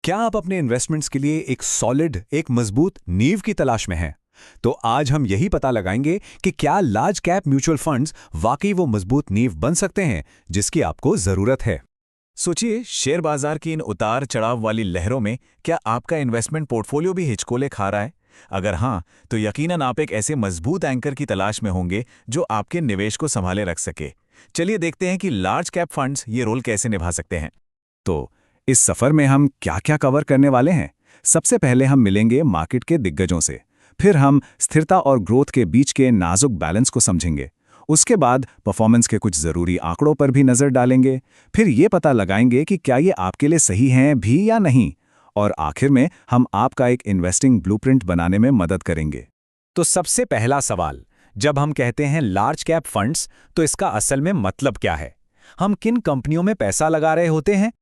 क्या आप अपने इन्वेस्टमेंट्स के लिए एक सॉलिड, एक मजबूत नींव की तलाश में हैं? तो आज हम यही पता लगाएंगे कि क्या लार्ज कैप म्यूचुअल फंड्स वाकई वो मजबूत नींव बन सकते हैं जिसकी आपको जरूरत है। सोचिए, शेयर बाजार की इन उतार चढ़ाव वाली लहरों में क्या आपका इन्वेस्टमेंट पोर्टफोलियो भी हिचकोले खा रहा है? अगर हाँ, तो यकीनन आप एक ऐसे मजबूत एंकर की तलाश में होंगे जो आपके निवेश को संभाले रख सके। चलिए देखते हैं कि लार्ज कैप फंड्स ये रोल कैसे निभा सकते हैं। तो इस सफर में हम क्या-क्या कवर करने वाले हैं? सबसे पहले हम मिलेंगे मार्केट के दिग्गजों से। फिर हम स्थिरता और ग्रोथ के बीच के नाजुक बैलेंस को समझेंगे। उसके बाद परफॉर्मेंस के कुछ जरूरी आंकड़ों पर भी नजर डालेंगे। फिर ये पता लगाएंगे कि क्या ये आपके लिए सही हैं भी या नहीं। और आखिर में हम आपका एक इन्वेस्टिंग ब्लूप्रिंट बनाने में मदद करेंगे। तो सबसे पहला सवाल, जब हम कहते हैं लार्ज कैप फंड्स, तो इसका असल में मतलब क्या है? हम किन कंपनियों में पैसा लगा रहे होते हैं?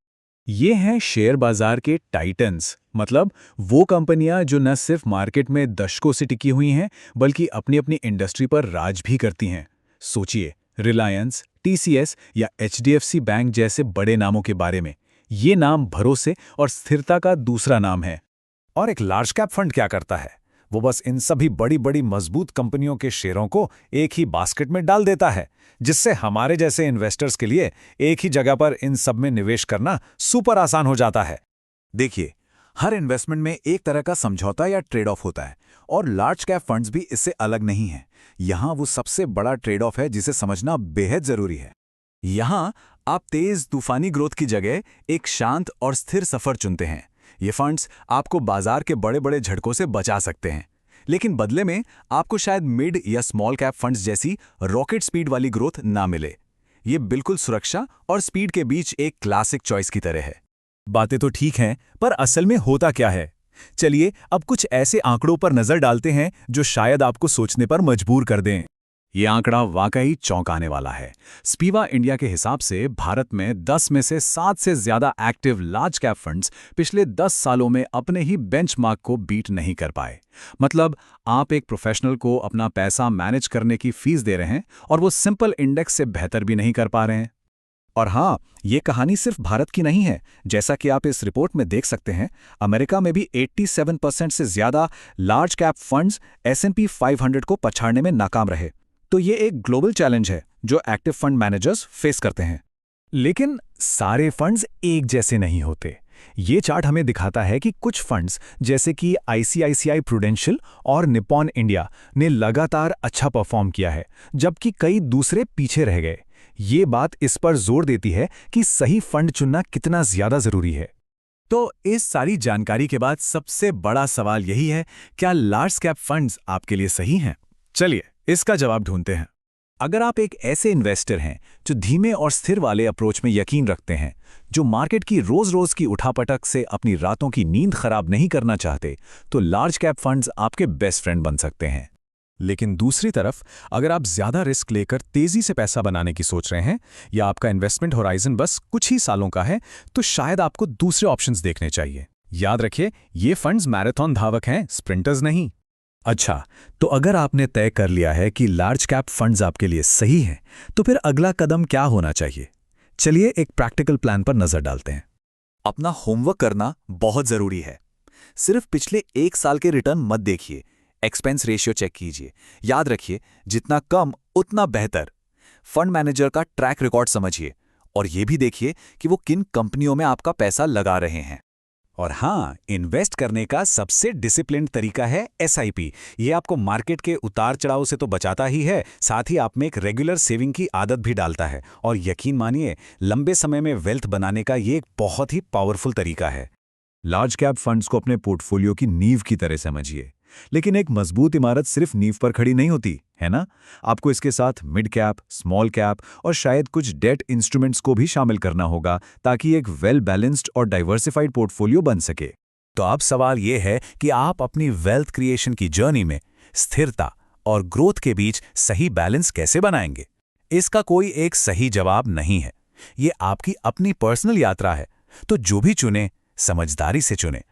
ये हैं शेयर बाजार के टाइटन्स, मतलब वो कंपनियां जो न सिर्फ मार्केट में दशकों से टिकी हुई हैं बल्कि अपनी अपनी इंडस्ट्री पर राज भी करती हैं। सोचिए, रिलायंस, टीसीएस या एचडीएफसी बैंक जैसे बड़े नामों के बारे में। ये नाम भरोसे और स्थिरता का दूसरा नाम है। और एक लार्ज कैप फंड क्या करता है? वो बस इन सभी बड़ी बड़ी मजबूत कंपनियों के शेयरों को एक ही बास्केट में डाल देता है, जिससे हमारे जैसे इन्वेस्टर्स के लिए एक ही जगह पर इन सब में निवेश करना सुपर आसान हो जाता है। देखिए, हर इन्वेस्टमेंट में एक तरह का समझौता या ट्रेड ऑफ होता है, और लार्ज कैप फंड्स भी इससे अलग नहीं है। यहाँ वो सबसे बड़ा ट्रेड ऑफ है जिसे समझना बेहद जरूरी है। यहाँ आप तेज तूफानी ग्रोथ की जगह एक शांत और स्थिर सफर चुनते हैं। ये फंड्स आपको बाजार के बड़े बड़े झटकों से बचा सकते हैं, लेकिन बदले में आपको शायद मिड या स्मॉल कैप फंड्स जैसी रॉकेट स्पीड वाली ग्रोथ ना मिले। ये बिल्कुल सुरक्षा और स्पीड के बीच एक क्लासिक चॉइस की तरह है। बातें तो ठीक हैं, पर असल में होता क्या है? चलिए अब कुछ ऐसे आंकड़ों पर नजर डालते हैं जो शायद आपको सोचने पर मजबूर कर दें। ये आंकड़ा वाकई चौंकाने वाला है। स्पीवा इंडिया के हिसाब से भारत में 10 में से 7 से ज्यादा एक्टिव लार्ज कैप फंड्स पिछले 10 सालों में अपने ही बेंचमार्क को बीट नहीं कर पाए। मतलब आप एक प्रोफेशनल को अपना पैसा मैनेज करने की फीस दे रहे हैं और वो सिंपल इंडेक्स से बेहतर भी नहीं कर पा रहे हैं। और हाँ, ये कहानी सिर्फ भारत की नहीं है। जैसा कि आप इस रिपोर्ट में देख सकते हैं, अमेरिका में भी 87% से ज्यादा लार्ज कैप फंड्स S&P 500 को पछाड़ने में नाकाम रहे। तो ये एक ग्लोबल चैलेंज है जो एक्टिव फंड मैनेजर्स फेस करते हैं। लेकिन सारे फंड्स एक जैसे नहीं होते। ये चार्ट हमें दिखाता है कि कुछ फंड्स जैसे कि ICICI प्रूडेंशियल और निप्पॉन इंडिया ने लगातार अच्छा परफॉर्म किया है, जबकि कई दूसरे पीछे रह गए। ये बात इस पर जोर देती है कि सही फंड चुनना कितना ज्यादा जरूरी है। तो इस सारी जानकारी के बाद सबसे बड़ा सवाल यही है, क्या लार्ज कैप फंड्स आपके लिए सही हैं? चलिए इसका जवाब ढूंढते हैं। अगर आप एक ऐसे इन्वेस्टर हैं जो धीमे और स्थिर वाले अप्रोच में यकीन रखते हैं, जो मार्केट की रोज-रोज की उठापटक से अपनी रातों की नींद खराब नहीं करना चाहते, तो लार्ज कैप फंड्स आपके बेस्ट फ्रेंड बन सकते हैं। लेकिन दूसरी तरफ, अगर आप ज्यादा रिस्क लेकर तेजी से पैसा बनाने की सोच रहे हैं या आपका इन्वेस्टमेंट होराइजन बस कुछ ही सालों का है, तो शायद आपको दूसरे ऑप्शंस देखने चाहिए। याद रखिए, ये फंड्स मैराथन धावक हैं, स्प्रिंटर्स नहीं। अच्छा, तो अगर आपने तय कर लिया है कि लार्ज कैप फंड्स आपके लिए सही हैं, तो फिर अगला कदम क्या होना चाहिए? चलिए एक प्रैक्टिकल प्लान पर नजर डालते हैं। अपना होमवर्क करना बहुत जरूरी है। सिर्फ पिछले 1 साल के रिटर्न मत देखिए, एक्सपेंस रेशियो चेक कीजिए। याद रखिए, जितना कम उतना बेहतर। फंड मैनेजर का ट्रैक रिकॉर्ड समझिए, और ये भी देखिए कि वो किन कंपनियों में आपका पैसा लगा रहे हैं। और हाँ, इन्वेस्ट करने का सबसे डिसिप्लिन्ड तरीका है SIP। ये आपको मार्केट के उतार चढ़ाव से तो बचाता ही है, साथ ही आप में एक रेगुलर सेविंग की आदत भी डालता है। और यकीन मानिए, लंबे समय में वेल्थ बनाने का ये एक बहुत ही पावरफुल तरीका है। लार्ज कैप फंड्स को अपने पोर्टफोलियो की नींव की तरह समझिए। लेकिन एक मजबूत इमारत सिर्फ नींव पर खड़ी नहीं होती, है ना? आपको इसके साथ मिड कैप, स्मॉल कैप और शायद कुछ डेट इंस्ट्रूमेंट्स को भी शामिल करना होगा, ताकि एक वेल बैलेंस्ड और डाइवर्सिफाइड पोर्टफोलियो बन सके। तो अब सवाल यह है कि आप अपनी वेल्थ क्रिएशन की जर्नी में स्थिरता और ग्रोथ के बीच सही बैलेंस कैसे बनाएंगे? इसका कोई एक सही जवाब नहीं है। ये आपकी अपनी पर्सनल यात्रा है। तो जो भी चुने, समझदारी से चुने।